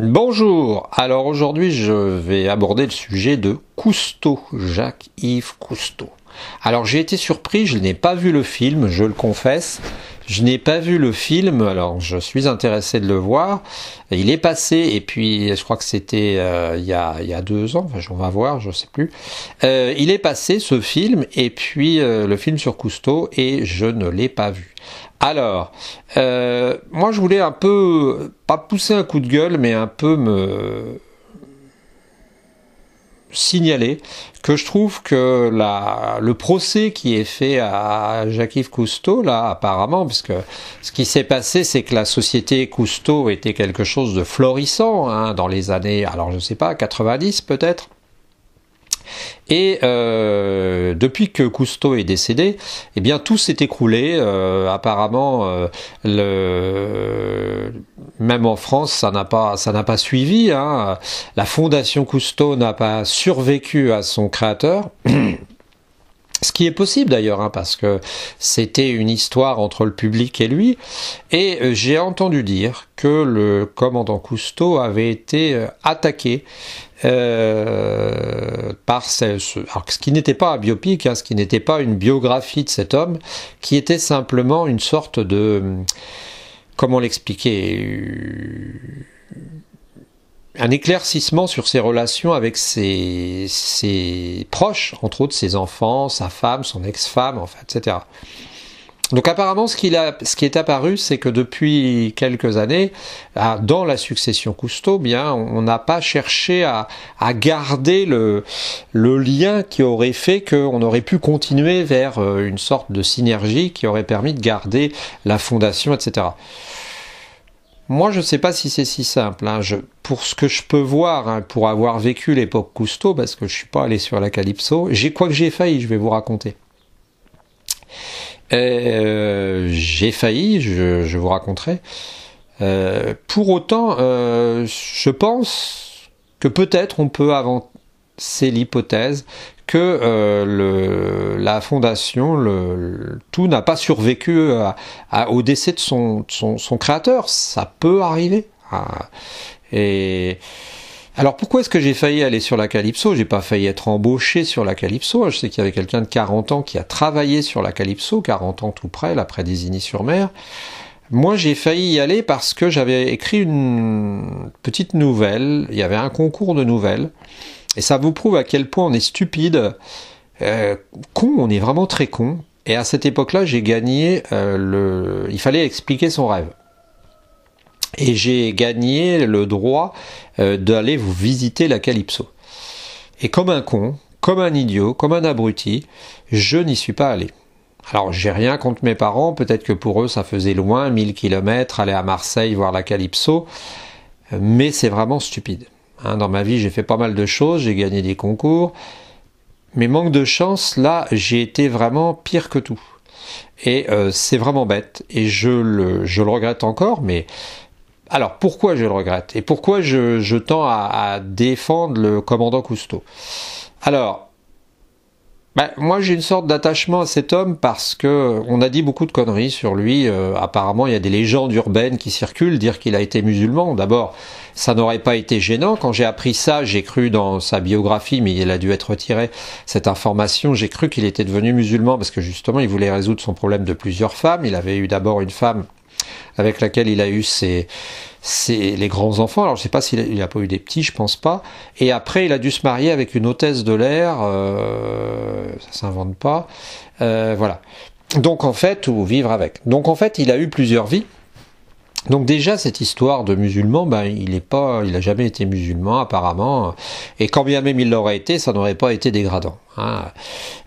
Bonjour, alors aujourd'hui je vais aborder le sujet de Cousteau, Jacques-Yves Cousteau. Alors j'ai été surpris, je n'ai pas vu le film, je le confesse, je n'ai pas vu le film, alors je suis intéressé de le voir. Il est passé, et puis je crois que c'était il y a 2 ans, enfin on va voir, je sais plus. Il est passé ce film, et puis le film sur Cousteau, et je ne l'ai pas vu. Alors, moi je voulais un peu, pas pousser un coup de gueule, mais un peu me signaler que je trouve que le procès qui est fait à Jacques-Yves Cousteau, là, apparemment, puisque ce qui s'est passé, c'est que la société Cousteau était quelque chose de florissant, hein, dans les années, alors je sais pas, 90 peut-être. Et depuis que Cousteau est décédé, eh bien tout s'est écroulé. Apparemment, même en France, ça n'a pas suivi. Hein. La fondation Cousteau n'a pas survécu à son créateur. Ce qui est possible d'ailleurs, hein, parce que c'était une histoire entre le public et lui. Et j'ai entendu dire que le commandant Cousteau avait été attaqué par alors, ce qui n'était pas un biopic, hein, ce qui n'était pas une biographie de cet homme, qui était simplement une sorte de... Comment l'expliquer ? Un éclaircissement sur ses relations avec ses proches, entre autres ses enfants, sa femme, son ex-femme, enfin, etc. Donc apparemment, ce qui est apparu, c'est que depuis quelques années, dans la succession Cousteau, bien, on n'a pas cherché à garder le lien qui aurait fait qu'on aurait pu continuer vers une sorte de synergie qui aurait permis de garder la fondation, etc. Moi, je ne sais pas si c'est si simple. Hein. Pour ce que je peux voir, hein, pour avoir vécu l'époque Cousteau, parce que je ne suis pas allé sur la Calypso, quoique j'ai failli, je vais vous raconter. J'ai failli, je vous raconterai. Pour autant, je pense que peut-être on peut avancer l'hypothèse que la fondation, tout n'a pas survécu au décès de son créateur. Ça peut arriver. Et alors pourquoi est-ce que j'ai failli aller sur la Calypso ? J'ai pas failli être embauché sur la Calypso. Je sais qu'il y avait quelqu'un de 40 ans qui a travaillé sur la Calypso, 40 ans tout près, là près d'Isigny-sur-Mer. Moi, j'ai failli y aller parce que j'avais écrit une petite nouvelle. Il y avait un concours de nouvelles. Et ça vous prouve à quel point on est stupide, con, on est vraiment très con. Et à cette époque-là, j'ai gagné il fallait expliquer son rêve. Et j'ai gagné le droit d'aller vous visiter la Calypso. Et comme un con, comme un idiot, comme un abruti, je n'y suis pas allé. Alors, j'ai rien contre mes parents, peut-être que pour eux, ça faisait loin, 1000 km, aller à Marseille voir la Calypso, mais c'est vraiment stupide. Dans ma vie, j'ai fait pas mal de choses, j'ai gagné des concours, mais manque de chance, là, j'ai été vraiment pire que tout. Et c'est vraiment bête, et je le regrette encore, mais... Alors, pourquoi je le regrette ? Et pourquoi je tends à défendre le commandant Cousteau ? Alors, moi j'ai une sorte d'attachement à cet homme parce que on a dit beaucoup de conneries sur lui. Apparemment, il y a des légendes urbaines qui circulent, dire qu'il a été musulman. D'abord, ça n'aurait pas été gênant. Quand j'ai appris ça, j'ai cru dans sa biographie, mais il a dû être retiré, cette information. J'ai cru qu'il était devenu musulman parce que justement, il voulait résoudre son problème de plusieurs femmes. Il avait eu d'abord une femme avec laquelle il a eu les grands-enfants. Alors, je ne sais pas s'il n'a pas eu des petits, je pense pas. Et après, il a dû se marier avec une hôtesse de l'air. Ça s'invente pas. Voilà. Donc, en fait, ou vivre avec. Donc, en fait, il a eu plusieurs vies. Donc déjà cette histoire de musulman, il a jamais été musulman apparemment, et quand bien même il l'aurait été, ça n'aurait pas été dégradant. Hein.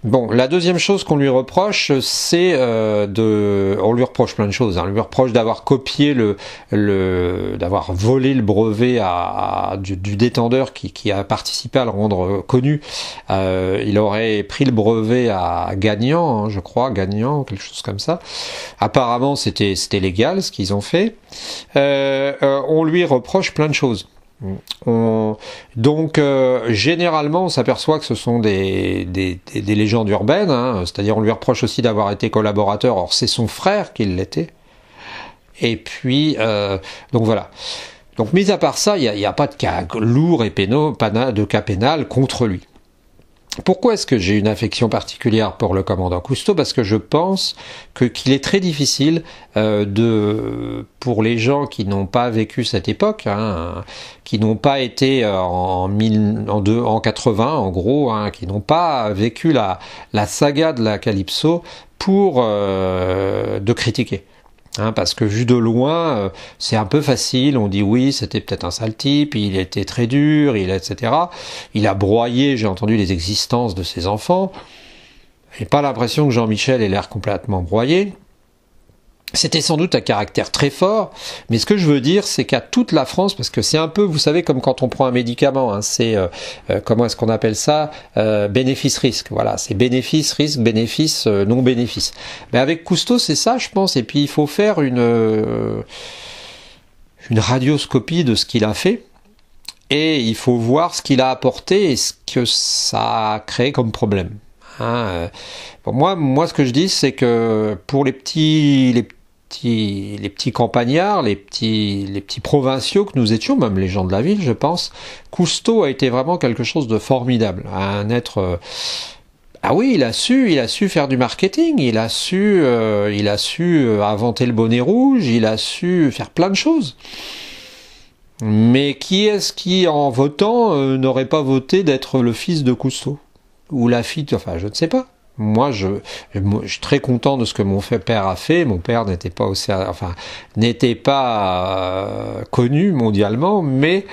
Bon, la deuxième chose qu'on lui reproche, c'est on lui reproche plein de choses. Hein. On lui reproche d'avoir copié d'avoir volé le brevet du détendeur qui a participé à le rendre connu. Il aurait pris le brevet à Gagnan, hein, je crois, Gagnan, quelque chose comme ça. Apparemment, c'était légal ce qu'ils ont fait. On lui reproche plein de choses. Donc, généralement, on s'aperçoit que ce sont des légendes urbaines, hein, c'est-à-dire on lui reproche aussi d'avoir été collaborateur, or c'est son frère qui l'était. Et puis, donc voilà. Donc, mis à part ça, il n'y a pas de cas lourd et de cas pénal contre lui. Pourquoi est-ce que j'ai une affection particulière pour le commandant Cousteau? Parce que je pense qu'il est très difficile pour les gens qui n'ont pas vécu cette époque, hein, qui n'ont pas été en 80 en gros, hein, qui n'ont pas vécu la saga de la Calypso de critiquer. Hein, parce que vu de loin, c'est un peu facile, on dit oui, c'était peut-être un sale type, il était très dur, etc. Il a broyé, j'ai entendu, les existences de ses enfants. J'ai pas l'impression que Jean-Michel ait l'air complètement broyé. C'était sans doute un caractère très fort, mais ce que je veux dire, c'est qu'à toute la France, parce que c'est un peu, vous savez, comme quand on prend un médicament, hein, c'est, comment est-ce qu'on appelle ça, bénéfice-risque, voilà, c'est bénéfice, risque, bénéfice, non-bénéfice. Mais avec Cousteau, c'est ça, je pense, et puis il faut faire une radioscopie de ce qu'il a fait, et il faut voir ce qu'il a apporté et ce que ça a créé comme problème. Hein, bon, moi, ce que je dis, c'est que pour les petits campagnards, les petits provinciaux que nous étions, même les gens de la ville, je pense, Cousteau a été vraiment quelque chose de formidable. Un être... ah oui, il a su faire du marketing, il a su inventer le bonnet rouge, il a su faire plein de choses. Mais qui est-ce qui, en votant, n'aurait pas voté d'être le fils de Cousteau? Ou la fille, enfin, je ne sais pas. Moi, je suis très content de ce que mon père a fait. Mon père n'était pas connu mondialement, mais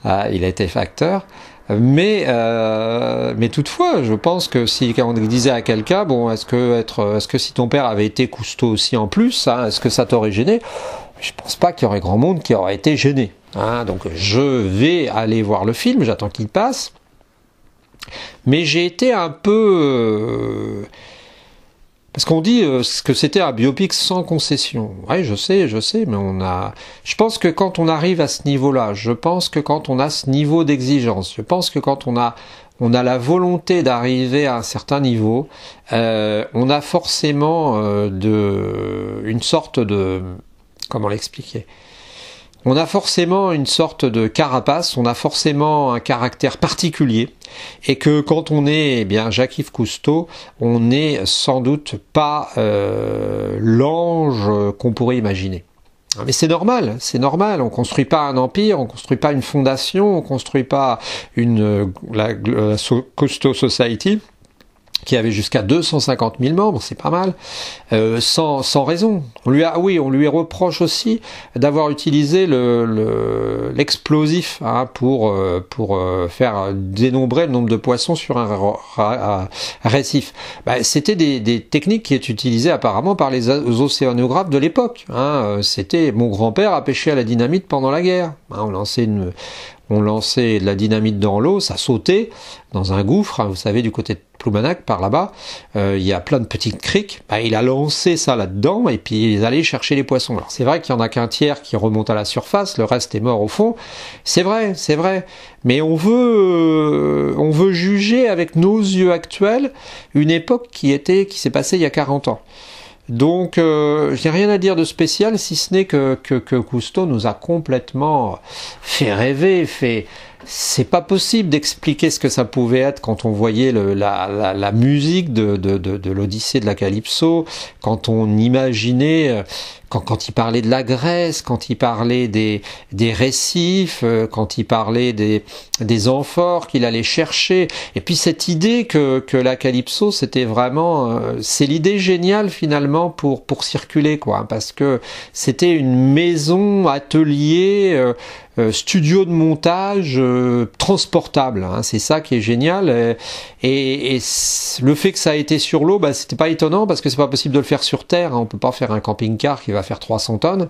il a été facteur. Mais toutefois, je pense que si on disait à quelqu'un, bon, est-ce que si ton père avait été Cousteau aussi en plus, hein, est-ce que ça t'aurait gêné? Je pense pas qu'il y aurait grand monde qui aurait été gêné. Hein, donc je vais aller voir le film, j'attends qu'il passe. Mais j'ai été un peu... parce qu'on dit que c'était un biopic sans concession. Oui, je sais, mais je pense que quand on arrive à ce niveau-là, je pense que quand on a ce niveau d'exigence, je pense que quand on a la volonté d'arriver à un certain niveau, on a forcément une sorte de... comment l'expliquer ? On a forcément une sorte de carapace, on a forcément un caractère particulier, et que quand on est Jacques-Yves Cousteau, on n'est sans doute pas l'ange qu'on pourrait imaginer. Mais c'est normal, on construit pas un empire, on construit pas une fondation, on construit pas la Cousteau Society, qui avait jusqu'à 250 000 membres, c'est pas mal, sans raison. On lui reproche aussi d'avoir utilisé l'explosif pour faire dénombrer le nombre de poissons sur un récif. C'était des techniques qui étaient utilisées apparemment par les océanographes de l'époque. Hein. C'était mon grand-père a pêché à la dynamite pendant la guerre. Hein, on lançait de la dynamite dans l'eau, ça sautait dans un gouffre, hein, vous savez, du côté de Ploumanac, par là-bas, il y a plein de petites criques, il a lancé ça là-dedans, et puis ils allaient chercher les poissons. Alors c'est vrai qu'il n'y en a qu'un tiers qui remonte à la surface, le reste est mort au fond, c'est vrai, mais on veut juger avec nos yeux actuels une époque qui s'est passée il y a 40 ans. Donc, je n'ai rien à dire de spécial, si ce n'est que Cousteau nous a complètement fait rêver, c'est pas possible d'expliquer ce que ça pouvait être quand on voyait la musique de l'Odyssée de la Calypso, quand on imaginait, quand il parlait de la Grèce, quand il parlait des récifs, quand il parlait des amphores qu'il allait chercher, et puis cette idée que la Calypso, c'était vraiment, c'est l'idée géniale finalement pour circuler, quoi, parce que c'était une maison, atelier, studio de montage transportable, hein, c'est ça qui est génial, et le fait que ça a été sur l'eau, c'était pas étonnant parce que c'est pas possible de le faire sur terre, hein, on peut pas faire un camping-car qui va faire 300 tonnes.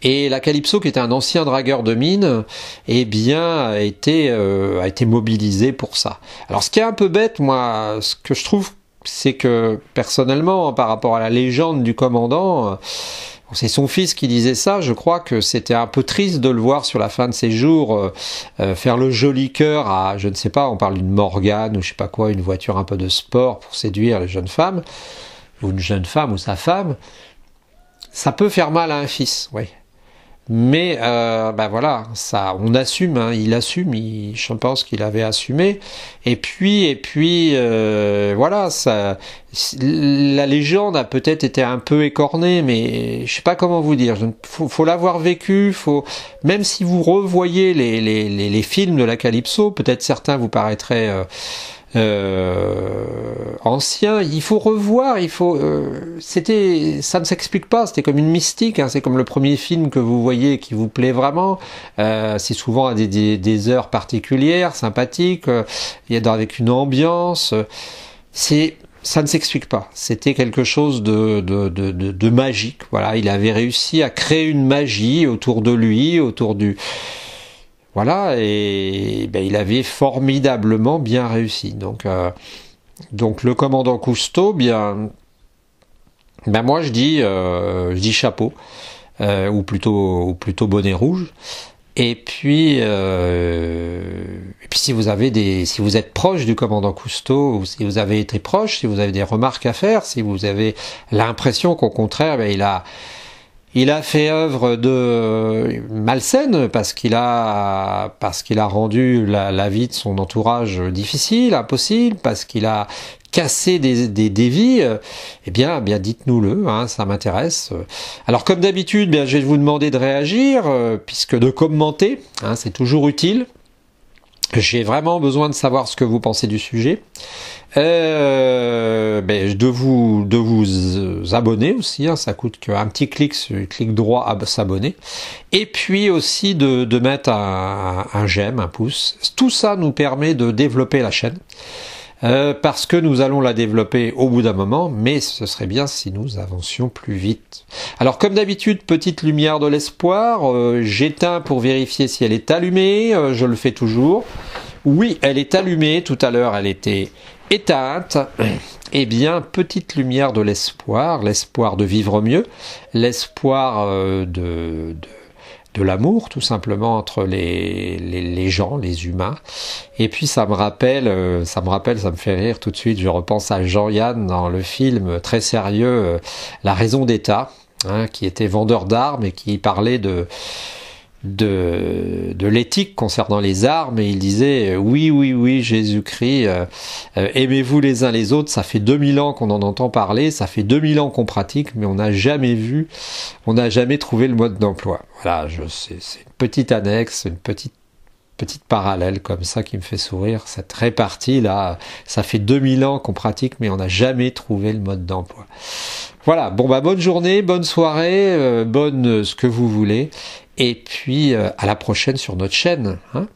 Et la Calypso, qui était un ancien dragueur de mine, a été mobilisé pour ça. Alors ce qui est un peu bête, moi, ce que je trouve, c'est que personnellement, par rapport à la légende du commandant, c'est son fils qui disait ça, je crois que c'était un peu triste de le voir sur la fin de ses jours faire le joli cœur à, je ne sais pas, on parle d'une Morgane ou je sais pas quoi, une voiture un peu de sport pour séduire les jeunes femmes, ou une jeune femme ou sa femme. Ça peut faire mal à un fils, oui. Mais ben voilà, ça, on assume, hein, il assume, je pense qu'il avait assumé. Et puis, voilà, ça, la légende a peut-être été un peu écornée, mais je sais pas comment vous dire. Faut l'avoir vécu. Même si vous revoyez les films de la Calypso, peut-être certains vous paraîtraient ancien, il faut revoir, ça ne s'explique pas, c'était comme une mystique, hein, c'est comme le premier film que vous voyez qui vous plaît vraiment, c'est souvent à des heures particulières, sympathiques, avec une ambiance, ça ne s'explique pas, c'était quelque chose de magique, voilà, il avait réussi à créer une magie autour de lui, voilà, et ben, il avait formidablement bien réussi. Donc le commandant Cousteau, ben moi je dis chapeau, ou plutôt bonnet rouge. Et puis si vous êtes proche du commandant Cousteau, ou si vous avez été proche, si vous avez des remarques à faire, si vous avez l'impression qu'au contraire, ben, il a fait œuvre de malsaine parce qu'il a rendu la vie de son entourage difficile, impossible, parce qu'il a cassé des vies, eh bien dites-nous-le, hein, ça m'intéresse. Alors comme d'habitude, bien je vais vous demander de réagir, puisque de commenter, hein, c'est toujours utile. J'ai vraiment besoin de savoir ce que vous pensez du sujet. De vous abonner aussi, hein, ça coûte qu'un petit clic droit à s'abonner. Et puis aussi de mettre un j'aime, un pouce. Tout ça nous permet de développer la chaîne. Parce que nous allons la développer au bout d'un moment, mais ce serait bien si nous avancions plus vite. Alors comme d'habitude, petite lumière de l'espoir, j'éteins pour vérifier si elle est allumée, je le fais toujours. Oui, elle est allumée, tout à l'heure elle était éteinte. Eh bien, petite lumière de l'espoir de vivre mieux, l'espoir de l'amour, tout simplement, entre les gens, les humains. Et puis ça me fait rire tout de suite, je repense à Jean-Yann dans le film très sérieux, La raison d'État, hein, qui était vendeur d'armes et qui parlait de l'éthique concernant les armes, et il disait oui, Jésus-Christ, aimez-vous les uns les autres, ça fait 2000 ans qu'on en entend parler, ça fait 2000 ans qu'on pratique, mais on n'a jamais trouvé le mode d'emploi. Voilà, c'est une petite annexe, une petite parallèle comme ça qui me fait sourire, cette répartie là, ça fait 2000 ans qu'on pratique, mais on n'a jamais trouvé le mode d'emploi. Voilà, bon bah bonne journée, bonne soirée, bonne ce que vous voulez, et puis à la prochaine sur notre chaîne, hein.